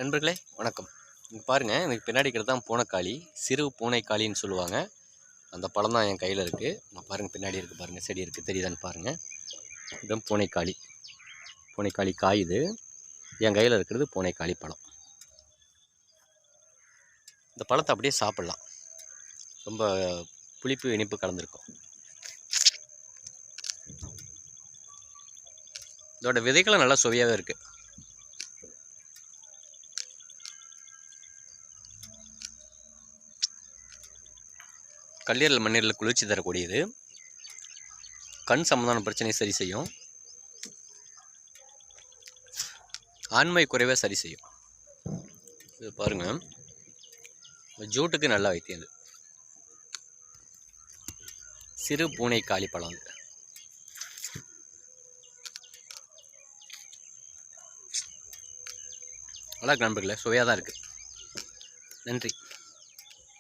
நண்பர்களே வணக்கம். இங்கே பாருங்கள், எனக்கு பின்னாடி இருக்கிறது தான் பூனைக்காளி. சிறு பூனைக்காளின்னு சொல்லுவாங்க. அந்த பழம் தான் என் கையில் இருக்குது. நான் பாருங்கள், பின்னாடி இருக்குது பாருங்கள், செடி இருக்குது, தெரியுதான்னு பாருங்கள். இதுதான் பூனைக்காளி. பூனைக்காளி காய் இது. என் கையில் இருக்கிறது பூனைக்காளி பழம். இந்த பழத்தை அப்படியே சாப்பிட்லாம். ரொம்ப புளிப்பு இனிப்பு கலந்துருக்கும். இதோட விதைகளும் நல்லா சுவையாகவே இருக்குது. கல்லீரல் மண்ணீரல் குளிர்ச்சி தரக்கூடியது. கண் சம்பந்தமான பிரச்சனையை சரி செய்யும். ஆண்மை குறைவை சரி செய்யும். இது பாருங்கள், ஜூட்டுக்கு நல்லா வைத்தியது. சிறு பூனைக்காளி பழம். நல்லா இருக்கு நண்பர்களே, சுவையாக தான் இருக்குது. நன்றி.